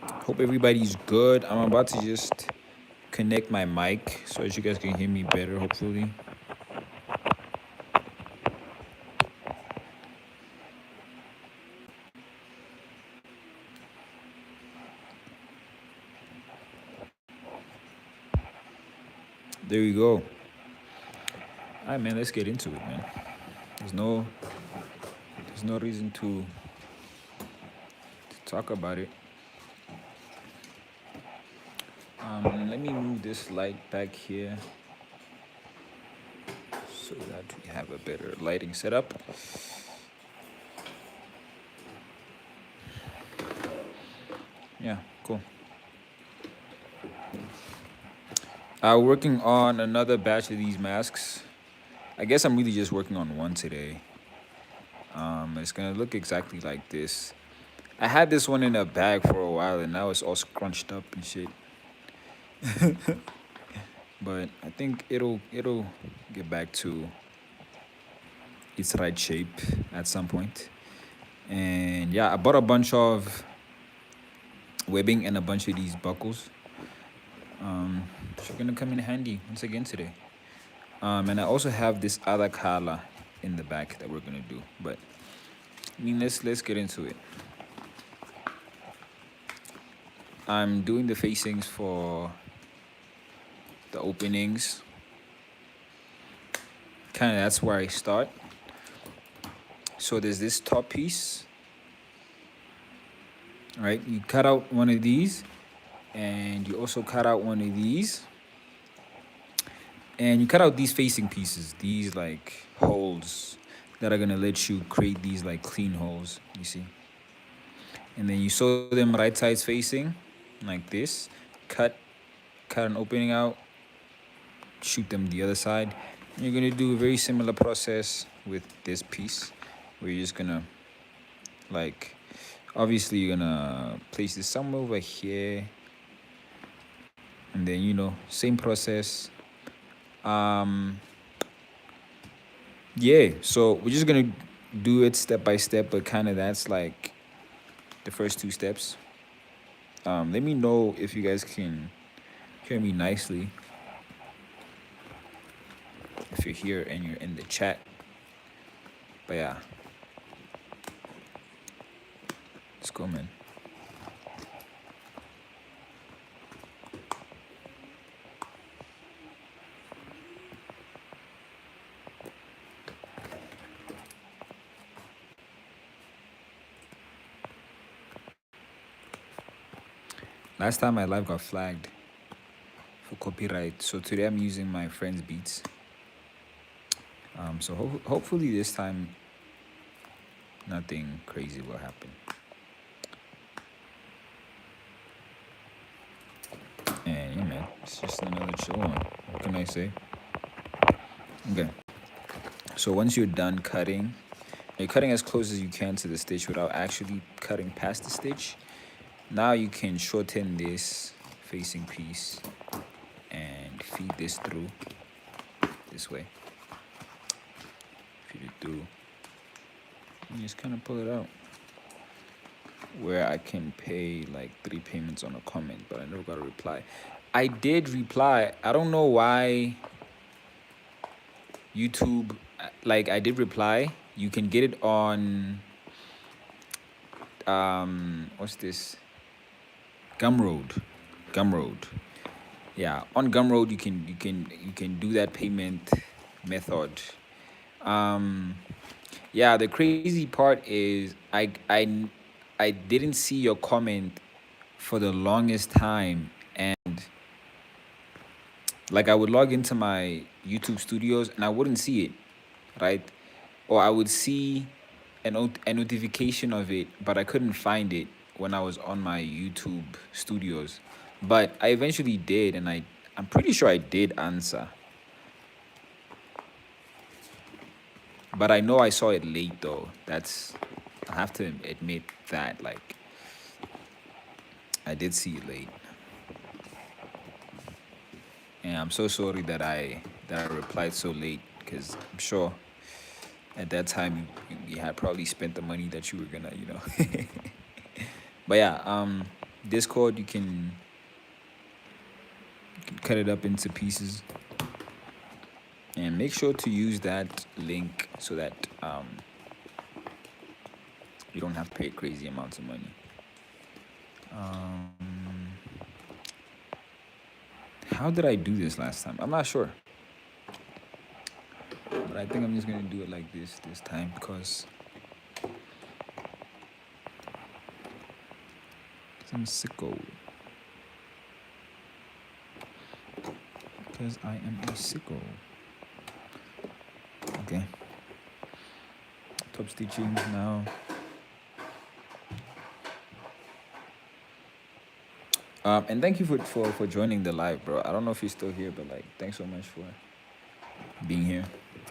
Hope everybody's good. I'm about to just connect my mic so that you guys can hear me better, hopefully. There you go. All right, man, let's get into it, man. There's no there's no reason to talk about it. Let me move this light back here so that we have a better lighting setup. Yeah, cool. Working on another batch of these masks. I guess I'm really just working on one today. It's gonna look exactly like this. I had this one in a bag for a while and now it's all scrunched up and shit. But I think it'll get back to its right shape at some point. And yeah, I bought a bunch of webbing and a bunch of these buckles. Which are gonna come in handy once again today. And I also have this other color in the back that we're gonna do. But I mean, let's get into it. I'm doing the facings for the openings. Kind of that's where I start. So there's this top piece. Right, you cut out one of these, and you also cut out one of these, and you cut out these facing pieces, these like holes that are gonna let you create these like clean holes. You see, and then you sew them right sides facing, like this. Cut, cut an opening out. Shoot them the other side. And you're gonna do a very similar process with this piece, where you're just gonna like, obviously you're gonna place this somewhere over here, and then same process. Um, yeah, so we're just gonna do it step by step, but kind of that's like the first two steps. Let me know if you guys can hear me nicely. If you're here and you're in the chat. But yeah, let's go, man. Last time my live got flagged for copyright, so today I'm using my friend's beats. So hopefully this time nothing crazy will happen. And yeah, man, it's just another chill one. What can I say? Okay. So once you're done cutting, you're cutting as close as you can to the stitch without actually cutting past the stitch. Now you can shorten this facing piece and feed this through this way. Feed it through. And just kind of pull it out. Where I can pay like 3 payments on a comment, but I never got a reply. I did reply. I don't know why YouTube, like I did reply. You can get it on what's this? Gumroad. Gumroad. Yeah, on Gumroad you can do that payment method. Yeah, the crazy part is I didn't see your comment for the longest time, and like I would log into my YouTube studios and I wouldn't see it, right? Or I would see a notification of it, but I couldn't find it when I was on my YouTube studios. But I eventually did, and I'm pretty sure I did answer. But I know I saw it late though. I have to admit that like I did see it late. And I'm so sorry that I replied so late, because I'm sure at that time you had probably spent the money that you were gonna. But yeah, Discord, you can cut it up into pieces, and make sure to use that link so that you don't have to pay crazy amounts of money. How did I do this last time? I'm not sure, but I think I'm just gonna do it like this time because I'm sicko. Because I am a sicko. Okay. Top stitching now. And thank you for joining the live, bro. I don't know if you're still here, but like, thanks so much for being here.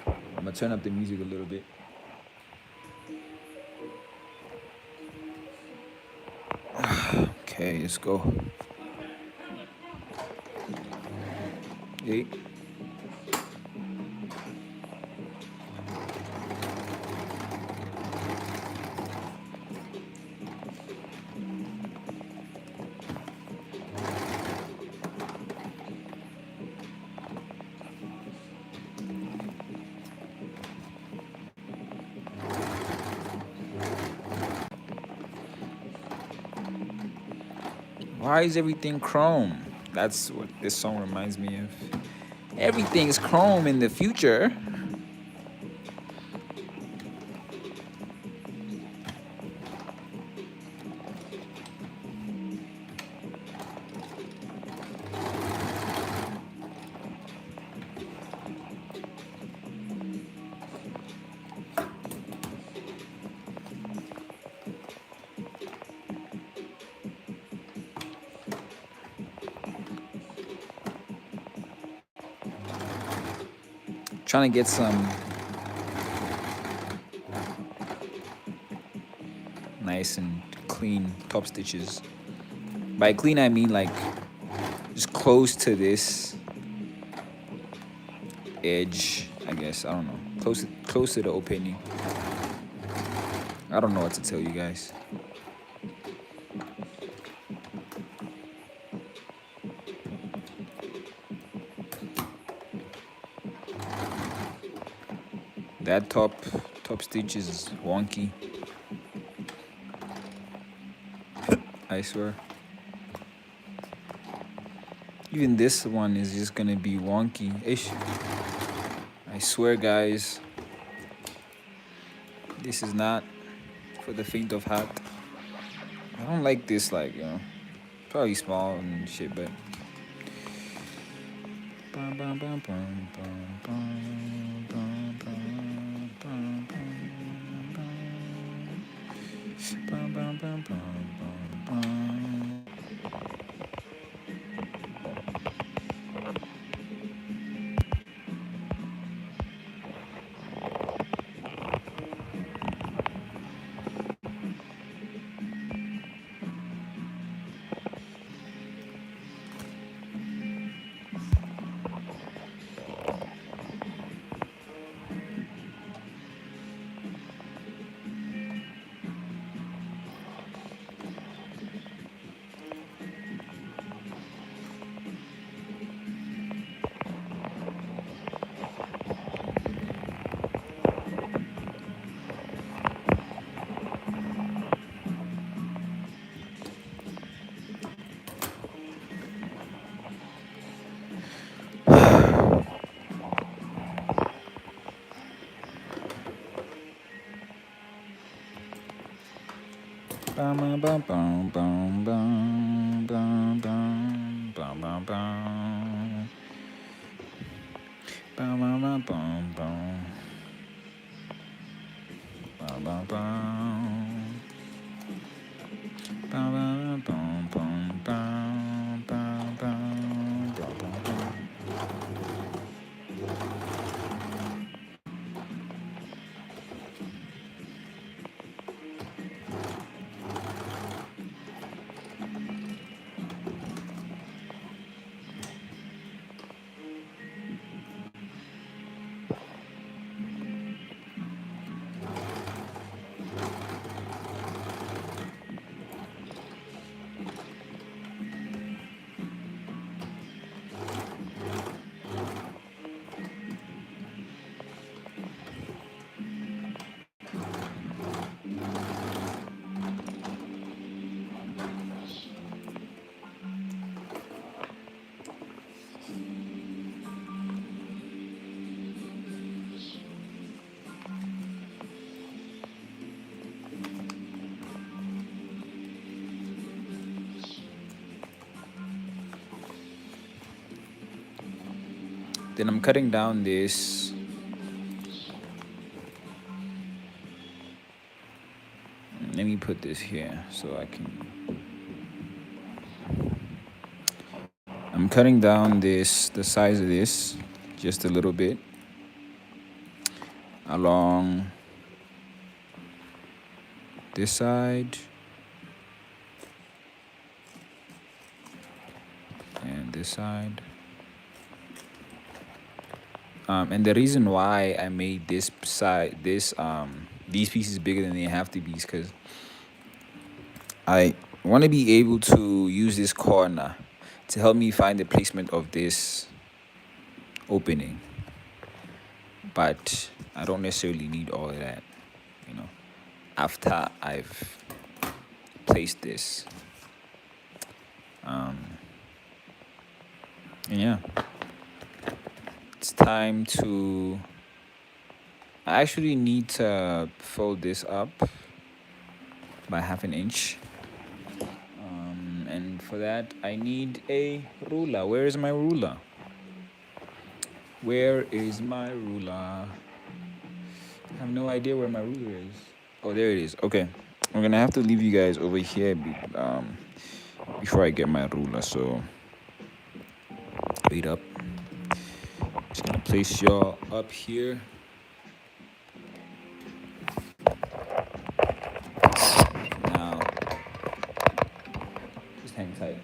I'm gonna turn up the music a little bit. Okay, let's go. Hey. Why is everything chrome? That's what this song reminds me of. Everything's chrome in the future. Trying to get some nice and clean top stitches. By clean, I mean like just close to this edge, I guess. I don't know. Close to the opening. I don't know what to tell you guys. That top stitch is wonky. I swear. Even this one is just gonna be wonky-ish. I swear, guys. This is not for the faint of heart. I don't like this, like, you know, probably small and shit, but. Then I'm cutting down this. Let me put this here so I can. I'm cutting down the size of this, just a little bit along this side and this side. And the reason why I made this side, these pieces bigger than they have to be is because I want to be able to use this corner to help me find the placement of this opening. But I don't necessarily need all of that, you know, after I've placed this. And yeah, it's time to. I actually need to fold this up by 1/2 inch. And for that, I need a ruler. Where is my ruler? Where is my ruler? I have no idea where my ruler is. Oh, there it is. Okay. I'm going to have to leave you guys over here before I get my ruler. So, wait up. Just going to place y'all up here. Now, just hang tight.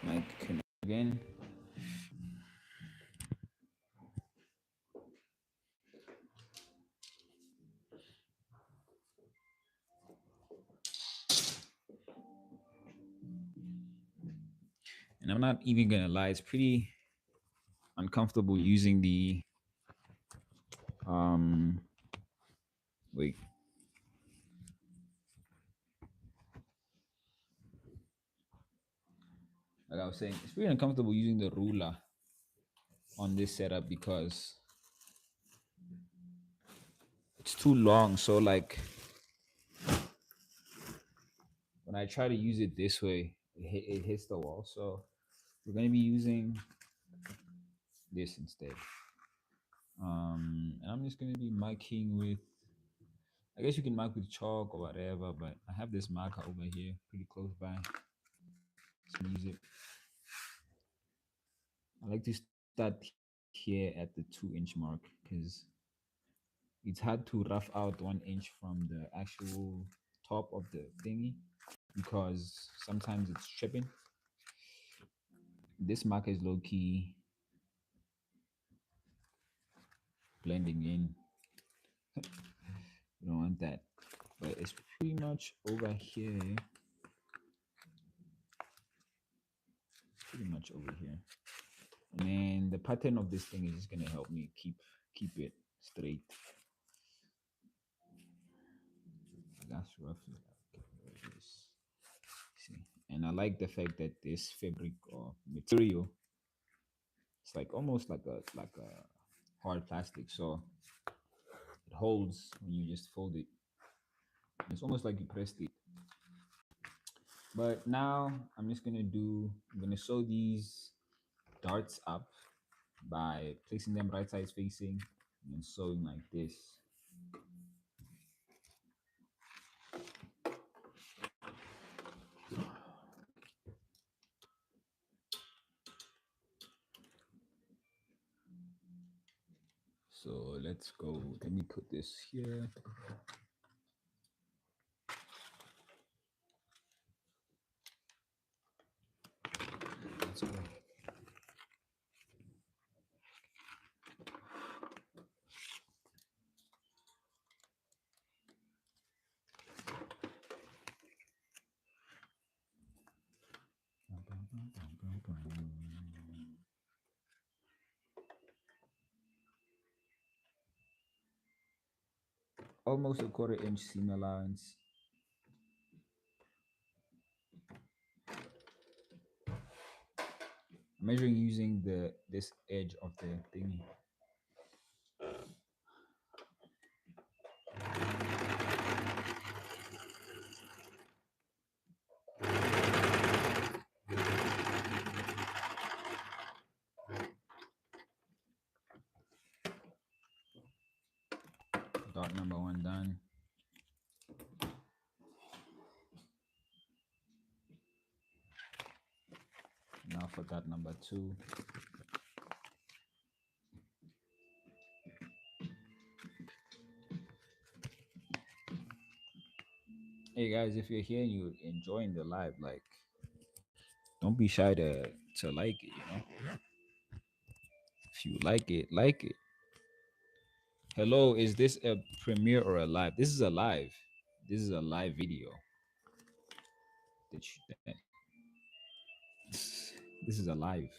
Mic connect again. And I'm not even gonna lie, it's pretty uncomfortable using the wait. Like I was saying, it's pretty uncomfortable using the ruler on this setup because it's too long. So like when I try to use it this way, it hits the wall. So we're gonna be using this instead. And I'm just gonna be marking with. I guess you can mark with chalk or whatever, but I have this marker over here, pretty close by. Let's use it. I like to start here at the 2 inch mark because it's hard to rough out 1 inch from the actual top of the thingy because sometimes it's tripping. This marker is low key blending in. You don't want that, but it's pretty much over here. Pretty much over here. And then the pattern of this thing is just gonna help me keep it straight. That's roughly like this. See, and I like the fact that this fabric or material, it's like almost like a hard plastic, so it holds when you just fold it. It's almost like you pressed it. But now I'm gonna sew these darts up by placing them right sides facing and sewing like this. So let's go. Let me put this here. Let's go. Almost a 1/4 inch seam allowance. I'm measuring using this edge of the thingy. Got number one done. Now for cut number two. Hey guys, if you're here and you're enjoying the live, like, don't be shy to like it. You know, if you like it, like it. Hello, is this a premiere or a live? This is a live. This is a live video. That you, that, this is a live.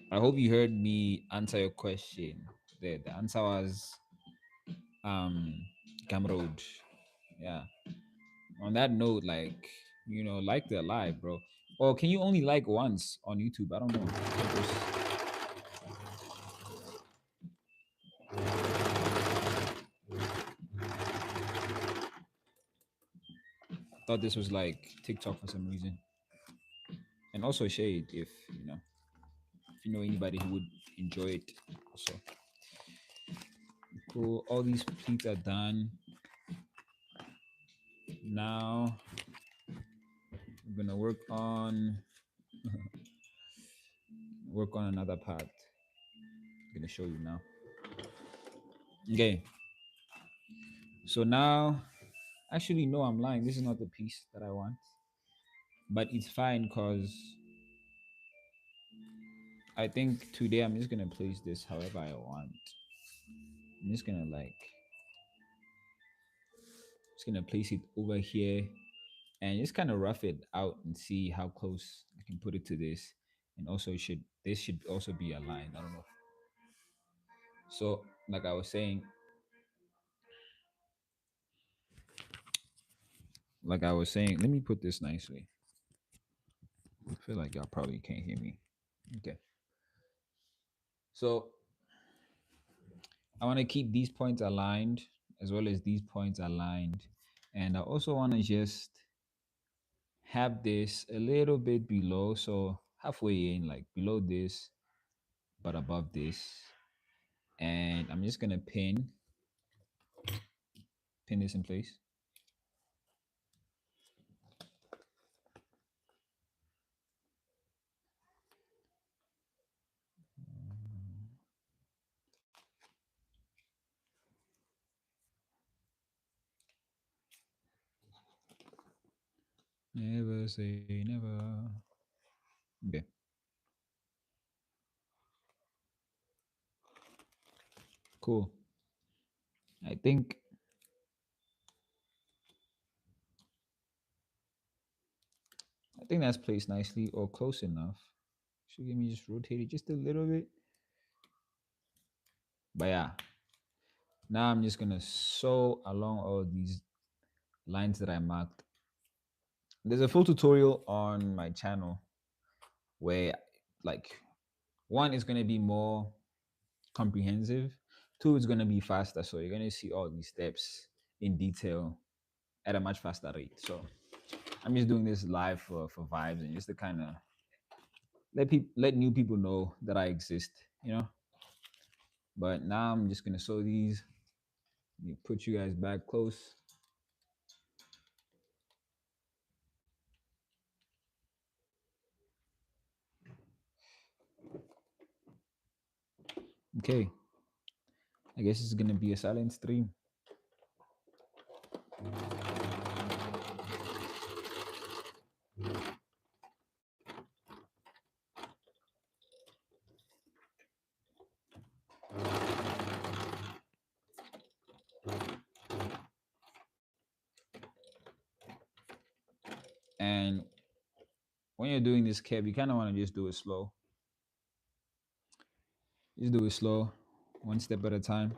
I hope you heard me answer your question. The answer was Gamroad. Yeah. On that note, like, like the live, bro. Or can you only like once on YouTube? I don't know. Thought this was like TikTok for some reason. And also shade if you know anybody who would enjoy it. Also, cool. All these pleats are done. Now we're gonna work on another part. I'm gonna show you now. Okay. So now, actually, no, I'm lying. This is not the piece that I want, but it's fine because I think today I'm just gonna place this however I want. I'm just gonna place it over here and just kind of rough it out and see how close I can put it to this. And also, this should also be aligned. I don't know. So, like I was saying, let me put this nicely. I feel like y'all probably can't hear me. Okay. So I want to keep these points aligned as well as these points aligned. And I also want to just have this a little bit below. So halfway in, like below this, but above this. And I'm just going to pin this in place. Never say never. Okay. Cool. I think that's placed nicely or close enough. Should let me just rotate it just a little bit. But yeah. Now I'm just gonna sew along all these lines that I marked. There's a full tutorial on my channel where, like, one is gonna be more comprehensive, two is gonna be faster. So you're gonna see all these steps in detail at a much faster rate. So I'm just doing this live for vibes and just to kind of let new people know that I exist. But now I'm just gonna sew these. Let me put you guys back close. Okay. I guess it's gonna be a silent stream. And when you're doing this cap, you kind of want to just do it slow. Just do it slow, one step at a time.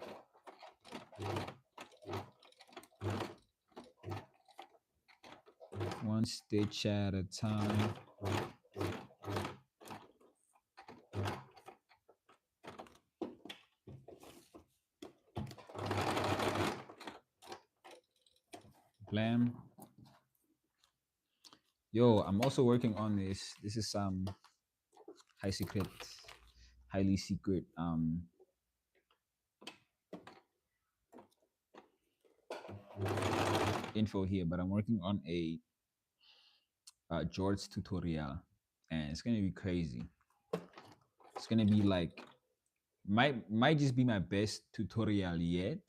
One stitch at a time. Blam. Yo, I'm also working on this. This is some high secret highly secret info here, but I'm working on a George tutorial, and it's gonna be crazy. It's gonna be like might just be my best tutorial yet,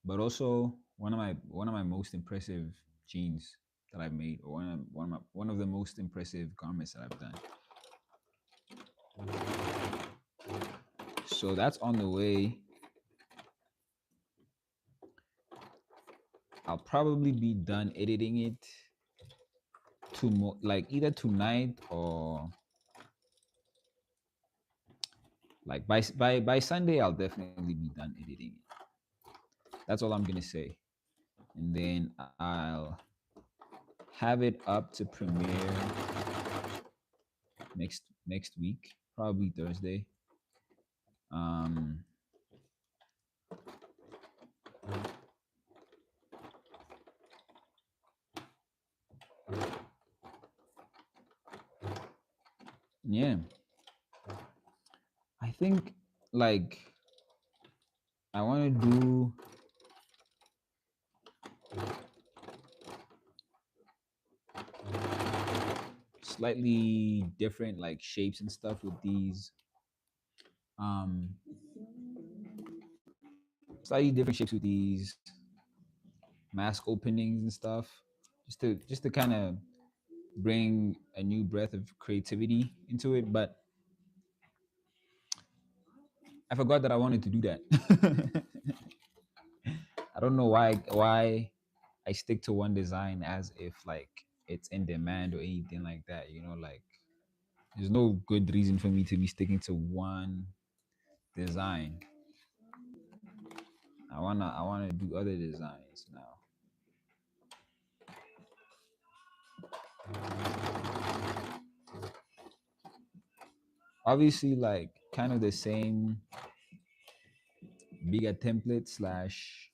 but also one of my most impressive jeans that I've made, or one of the most impressive garments that I've done. So that's on the way. I'll probably be done editing it like either tonight or like by Sunday. I'll definitely be done editing it. That's all I'm gonna say. And then I'll have it up to premiere next week, probably Thursday. Um, yeah, I think like I want to do slightly different like shapes and stuff with these um slightly different shapes with these mask openings and stuff, just to kind of bring a new breath of creativity into it. But I forgot that I wanted to do that. I don't know why I stick to one design as if like it's in demand or anything like that. Like there's no good reason for me to be sticking to one design. I wanna do other designs now. Obviously, like kind of the same bigger template slash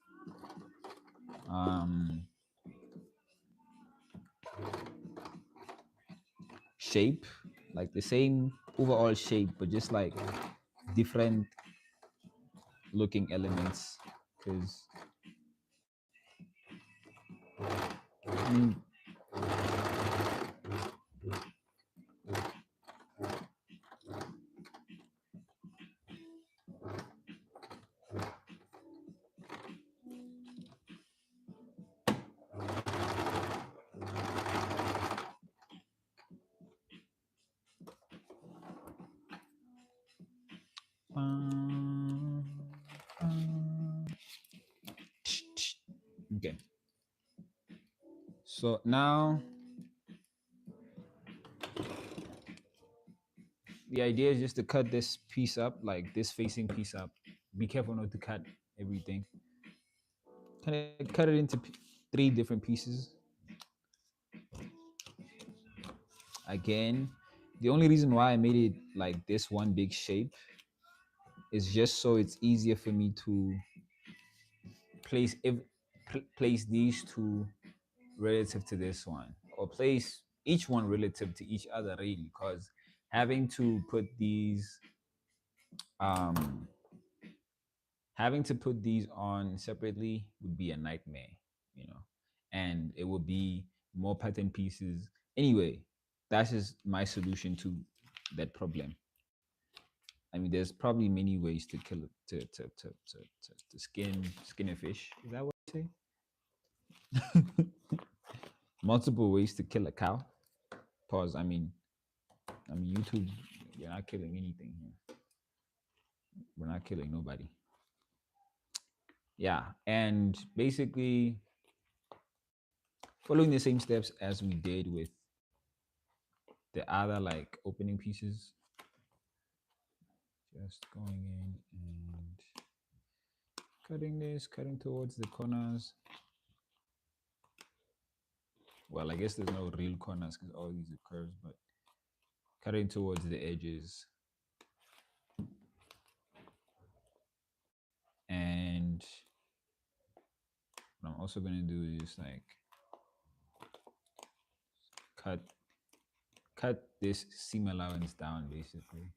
um shape, like the same overall shape, but just like different looking elements. Because I mean, okay. So now the idea is just to cut this piece up, like this facing piece up. Be careful not to cut everything. Cut it into three different pieces. Again, the only reason why I made it like this one big shape is just so it's easier for me to place place these two relative to this one, or place each one relative to each other, really, because having to put these um having to put these on separately would be a nightmare, you know, and it would be more pattern pieces. Anyway, that's just my solution to that problem. I mean, there's probably many ways to kill it, to skin a fish. Is that what you say? Multiple ways to kill a cow. Pause. I mean, YouTube. You're not killing anything here. We're not killing nobody. Yeah, and basically following the same steps as we did with the other like opening pieces. Just going in and cutting towards the corners. Well, I guess there's no real corners because all these are curves, but cutting towards the edges. And what I'm also gonna do is like cut this seam allowance down basically.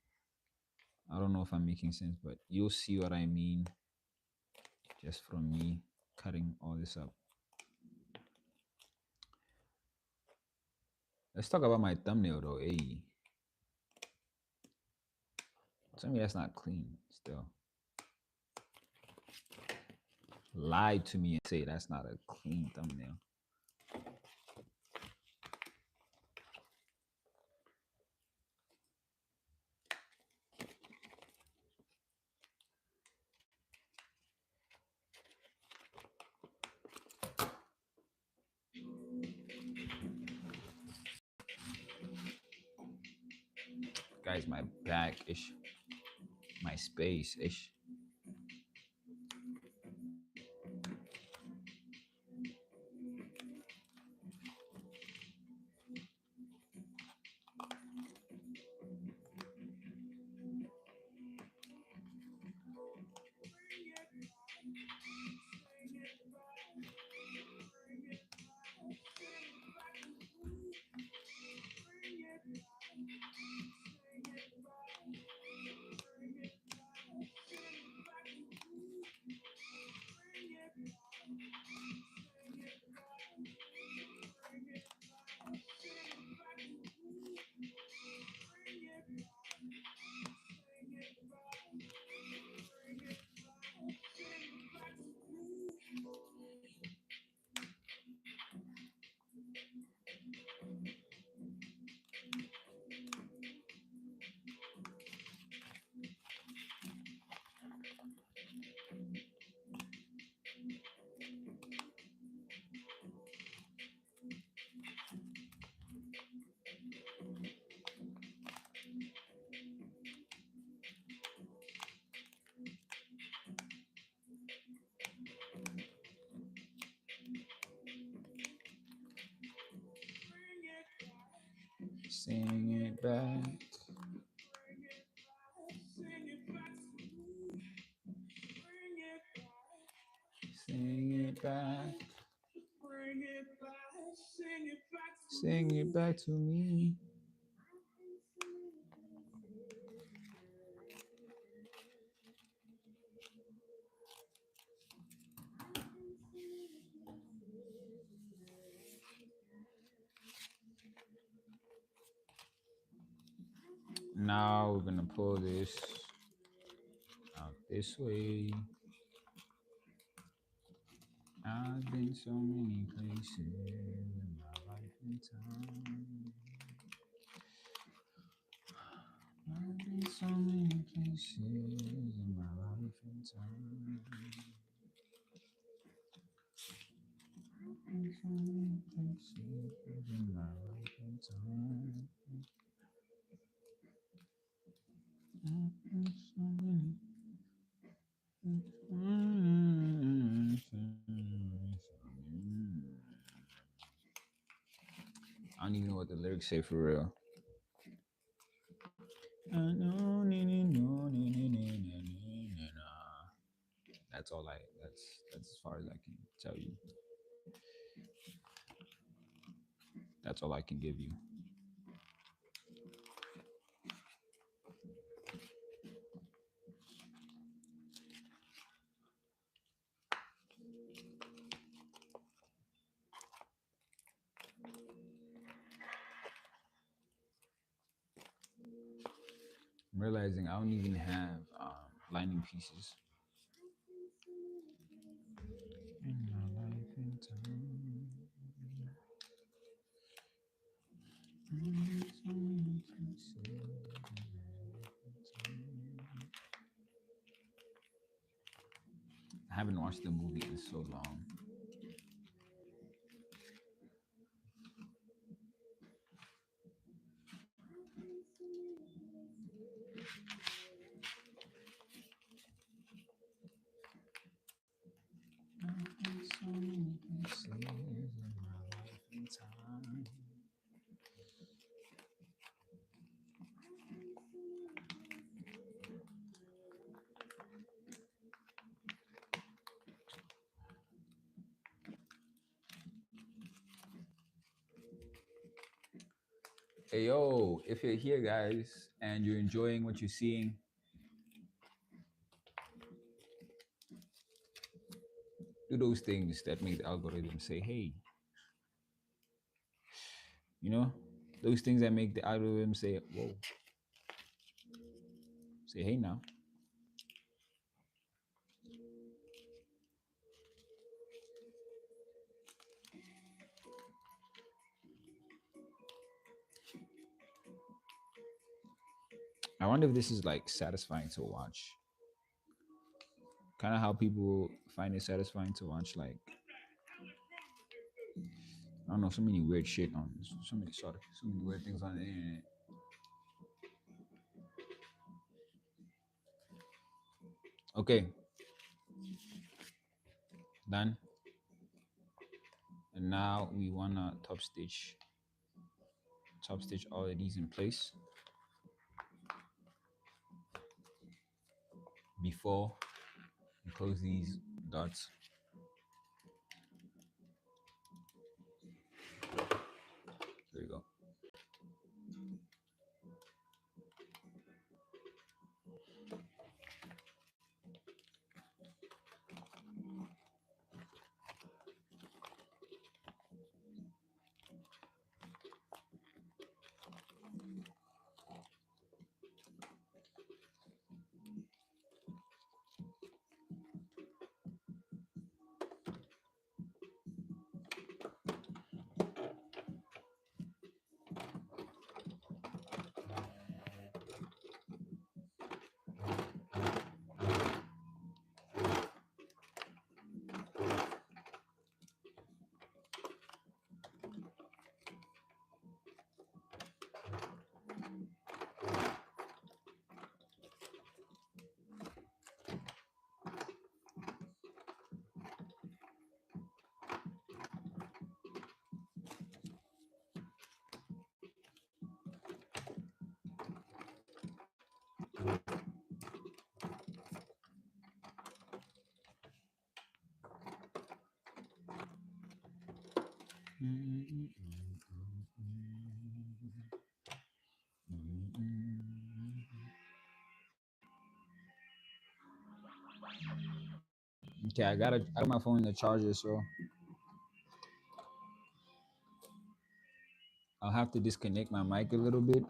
I don't know if I'm making sense, but you'll see what I mean just from me cutting all this up. Let's talk about my thumbnail though. Hey, tell me that's not clean still. Lie to me and say that's not a clean thumbnail. Guys, my back ish, my space ish. Sing it back. Sing it back. Sing it back to me. Now we're gonna pull this out this way. I've been so many places in my life and time. I've been so many places in my life and time. I've been so many places in my life and time. I've been so many. I don't even know what the lyrics say for real. That's all I. That's as far as I can tell you. That's all I can give you. I'm realizing I don't even have lining pieces in my life and time. So many places in my life and time. I haven't watched the movie in so long. I've been so many places in my life and time. Hey yo, if you're here, guys, and you're enjoying what you're seeing, Do those things that make the algorithm say, hey, you know, those things that make the algorithm say, whoa, say, hey now. I wonder if this is like satisfying to watch. Kind of how people find it satisfying to watch, like, I don't know, so many weird shit on, so many weird things on the internet. Okay, done. And now we wanna top stitch all of these in place before we close these dots. There you go. Okay, I got my phone in the charger, so I'll have to disconnect my mic a little bit,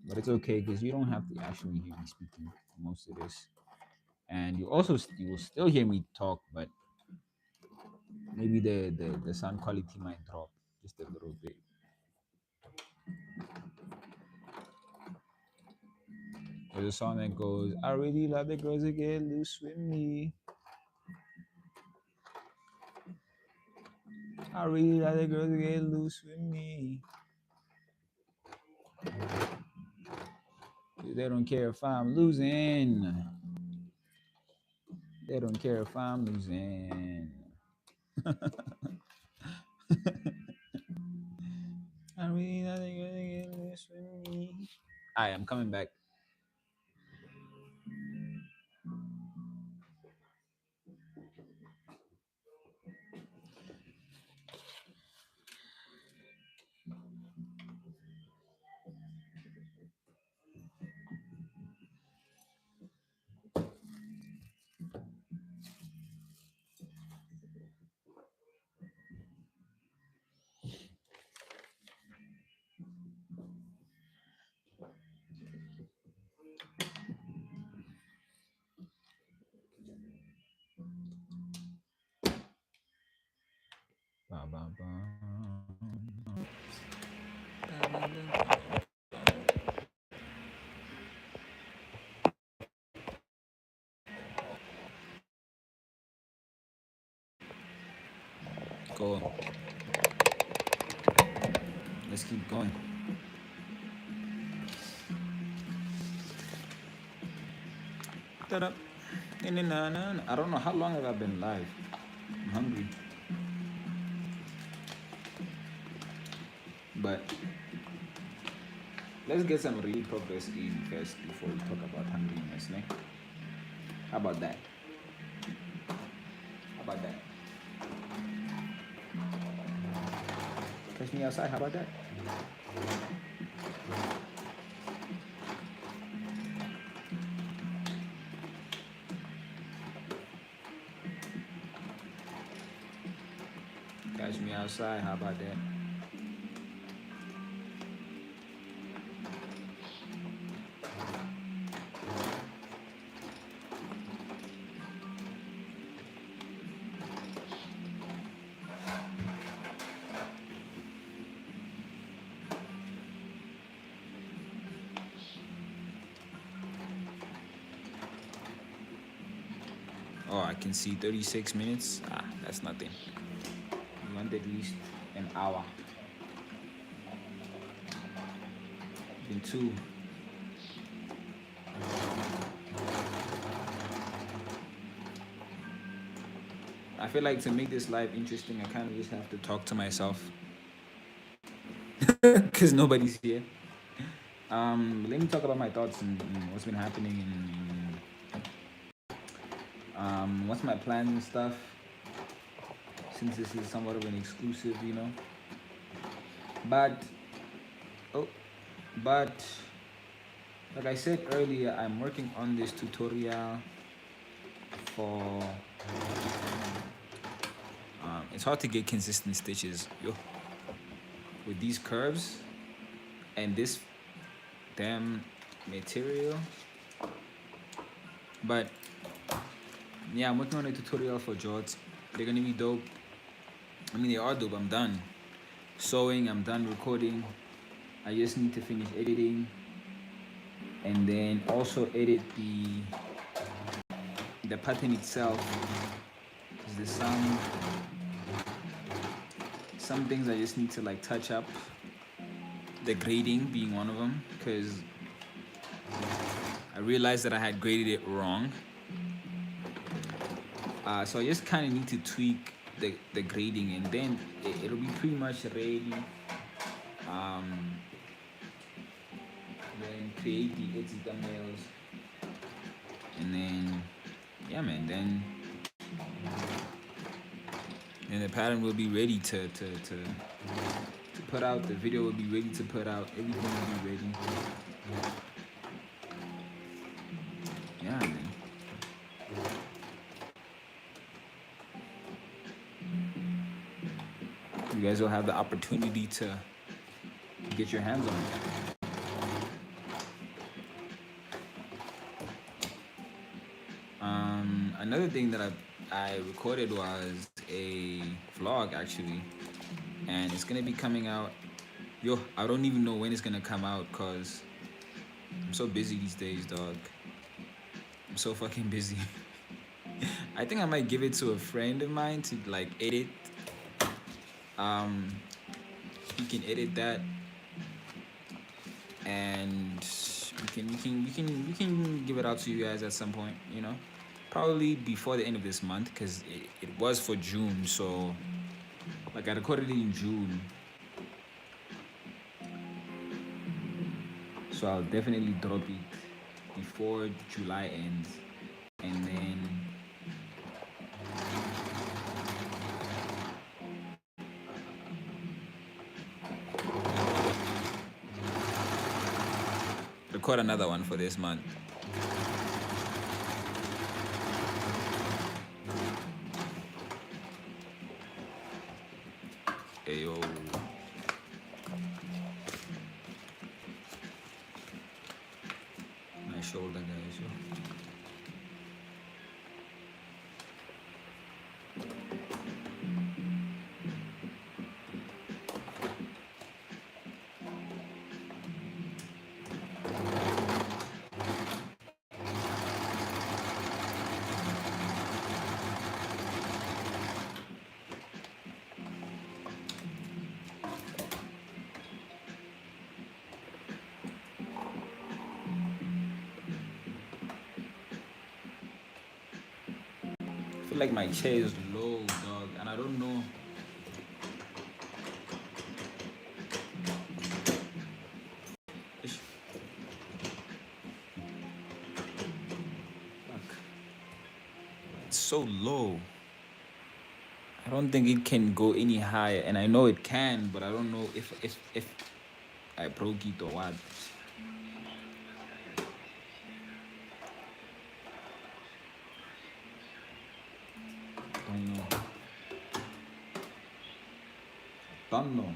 but it's okay because you don't have to actually hear me speaking for most of this, and you will still hear me talk, but maybe the sound quality might drop just a little bit. There's a song that goes, "I really love the girls that get loose with me. I really love the girls that get loose with me. They don't care if I'm losing. They don't care if I'm losing. I really love the girls that get loose with me." Alright, I'm coming back. Ba, ba, ba. Go. Let's keep going. Ta-da. Na-na-na-na. I don't know how long have I been live. I'm hungry. But let's get some real progress in first before we talk about hungriness, ne? How about that? How about that? Catch me outside, how about that? outside. How about that? Oh, I can see 36 minutes. Ah, that's nothing. We want at least an hour. Been two. I feel like to make this live interesting, I kind of just have to talk to myself because nobody's here. Let me talk about my thoughts and what's been happening and what's my plans and stuff. Since this is somewhat of an exclusive, you know. But oh, but like I said earlier, I'm working on this tutorial for. It's hard to get consistent stitches, yo, with these curves and this damn material. But yeah, I'm working on a tutorial for jorts. They're gonna be dope. I mean, they are dope. I'm done sewing. I'm done recording. I just need to finish editing, and then also edit the pattern itself. Cause there's some things I just need to like touch up. The grading being one of them, because I realized that I had graded it wrong. So I just kind of need to tweak the grading, and then it'll be pretty much ready. Then create the edit thumbnails, and then yeah, man. Then the pattern will be ready to put out. The video will be ready to put out. Everything will be ready. Yeah, man. You guys will have the opportunity to get your hands on it. Another thing that I recorded was a vlog actually, and it's gonna be coming out. Yo, I don't even know when it's gonna come out cause I'm so busy these days, dog. I'm so fucking busy. I think I might give it to a friend of mine to like edit. He can edit that, and we can give it out to you guys at some point. You know, probably before the end of this month, because it was for June. So, like, I recorded it in June. So I'll definitely drop it before July ends, and then record another one for this month. Hey yo. My shoulder, guys. Yo. I feel like my chair is low, dog, and I don't know. Fuck. It's so low. I don't think it can go any higher, and I know it can, but I don't know if I broke it or what. I don't know. Don't know.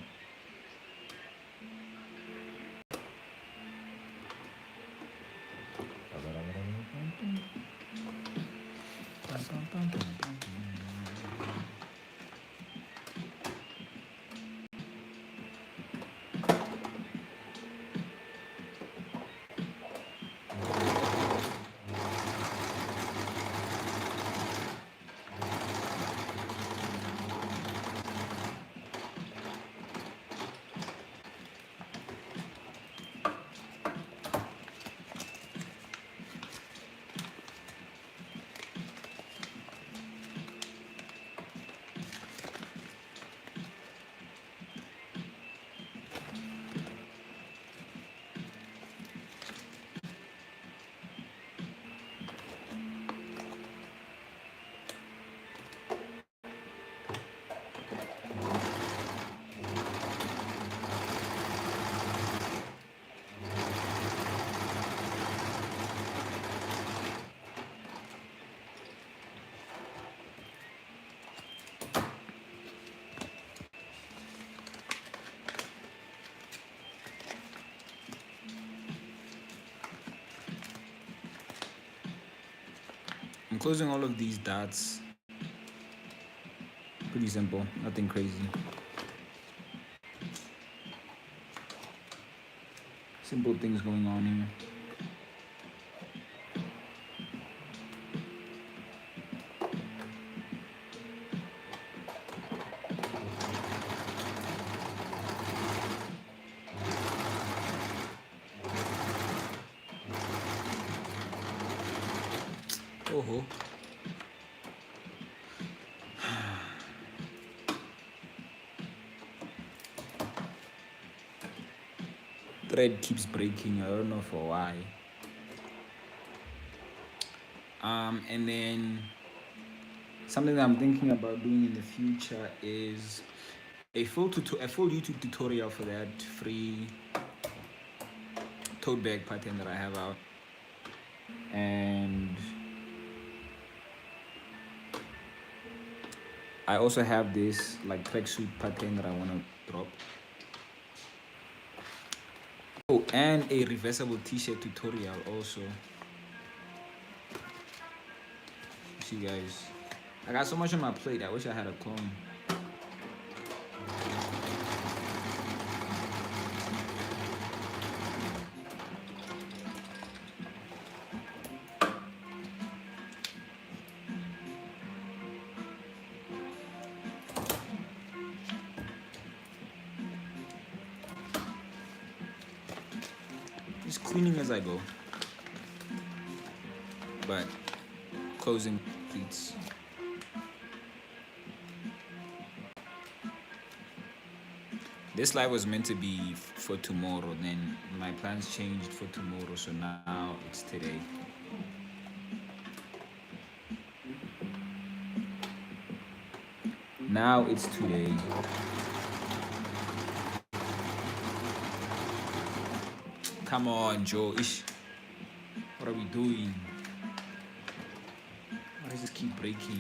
I'm closing all of these dots. Pretty simple, nothing crazy. Simple things going on here. Oh, thread keeps breaking. I don't know for why. And then something that I'm thinking about doing in the future is a full YouTube tutorial for that free tote bag pattern that I have out. And I also have this like tracksuit pattern that I want to drop. Oh, and a reversible t-shirt tutorial also. See guys, I got so much on my plate. I wish I had a clone. Just cleaning as I go, but closing pleats. This live was meant to be for tomorrow, then my plans changed for tomorrow, so now it's today. Now it's today. Come on, Joe. Ish. What are we doing? Why does this keep breaking?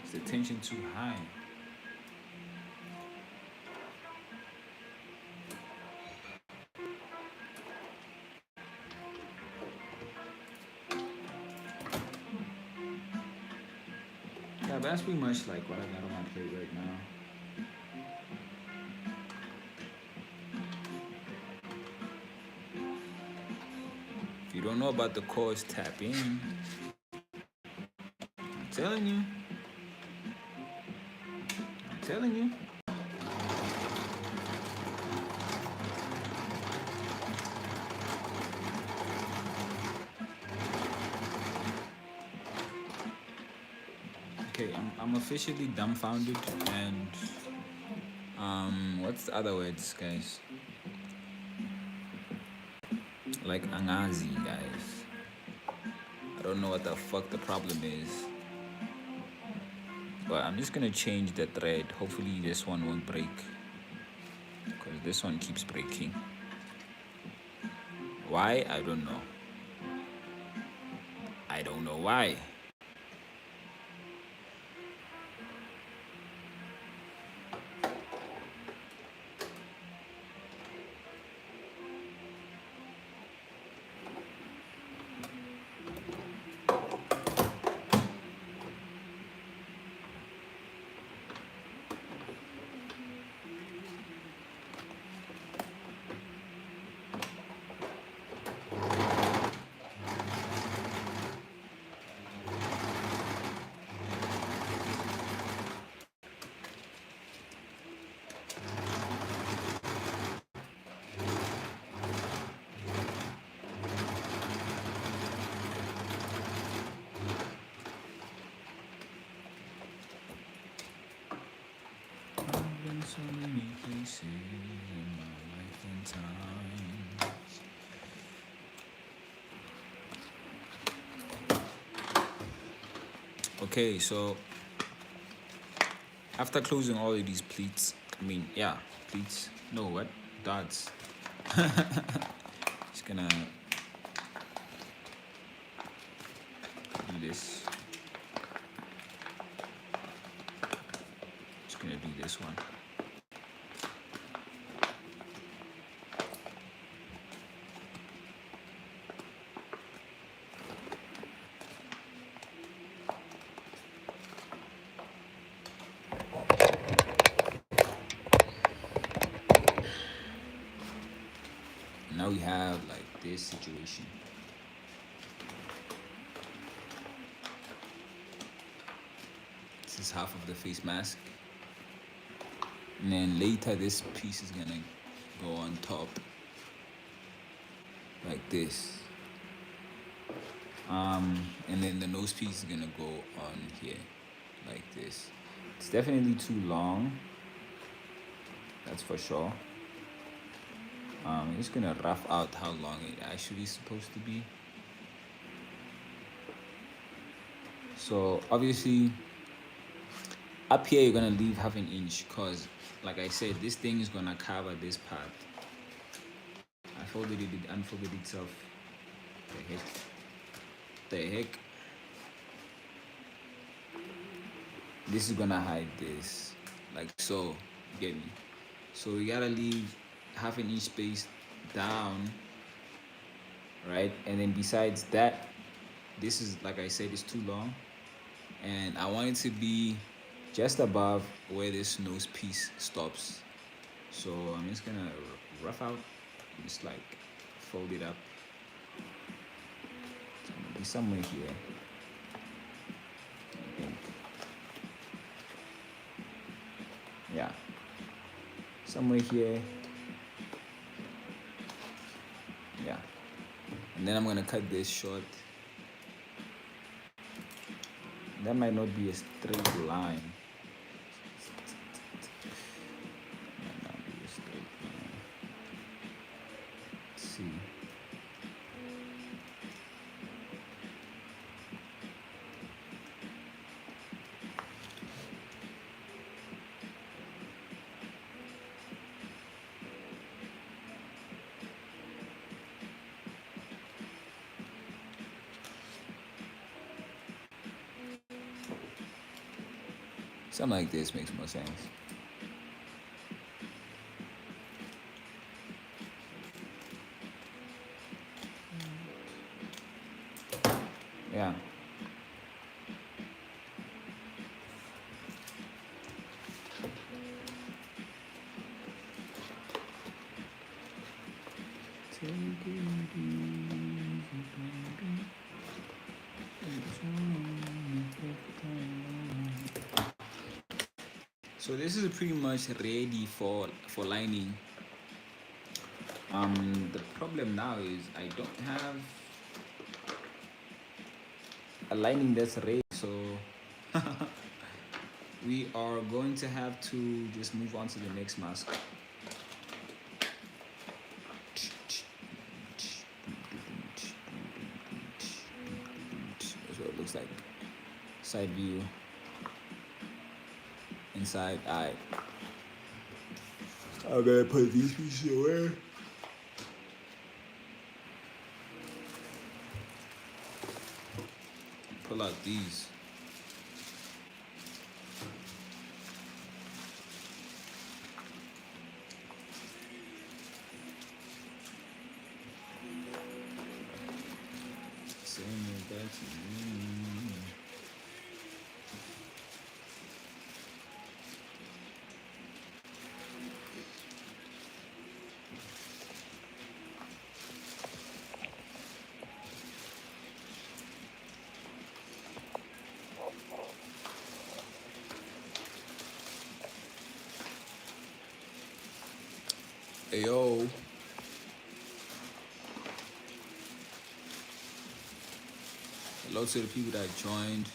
Is the tension too high? Yeah, but that's pretty much like what I got on my plate right now. If you don't know about the course, tap in. I'm telling you. I'm telling you. Okay, I'm officially dumbfounded and what's the other words, guys? Like angazi, guys. I don't know what the fuck the problem is. But I'm just gonna change the thread. Hopefully this one won't break. Because this one keeps breaking. Why? I don't know. I don't know why. So many places in my life and time. Okay, so after closing all of these pleats, pleats. No, what? Dots. Just gonna do this. Just gonna do this one. Now we have like this situation. This is half of the face mask. And then later this piece is gonna go on top. Like this. And then the nose piece is gonna go on here. Like this. It's definitely too long. That's for sure. I'm just gonna rough out how long it actually is supposed to be. So obviously up here you're gonna leave half an inch because like I said, this thing is gonna cover this part. I folded it unfolded itself. The heck. This is gonna hide this. Like so. Get me? So we gotta leave half an inch space down. Right? And then besides that, this is like I said, it's too long. And I want it to be just above where this nose piece stops. So I'm just gonna rough out, just like fold it up. It's gonna be somewhere here. I think. Yeah. Somewhere here. Yeah. And then I'm gonna cut this short. That might not be a straight line. Might not be a straight line. Let's see. Something like this makes more sense. Yeah. So this is pretty much ready for lining. The problem now is I don't have a lining that's ready, so we are going to have to just move on to the next mask. That's what it looks like. Side view. Inside. Alright. I'm gonna put these pieces away. Pull out these. Send it back to me. Hey yo. Hello to the people that joined.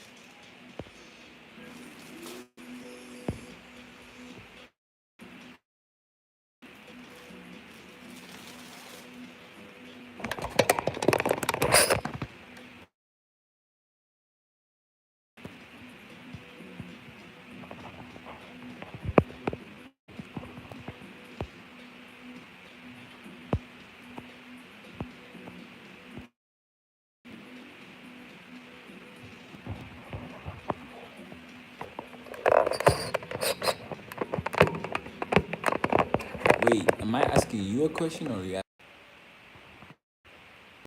Wait, am I asking you a question or you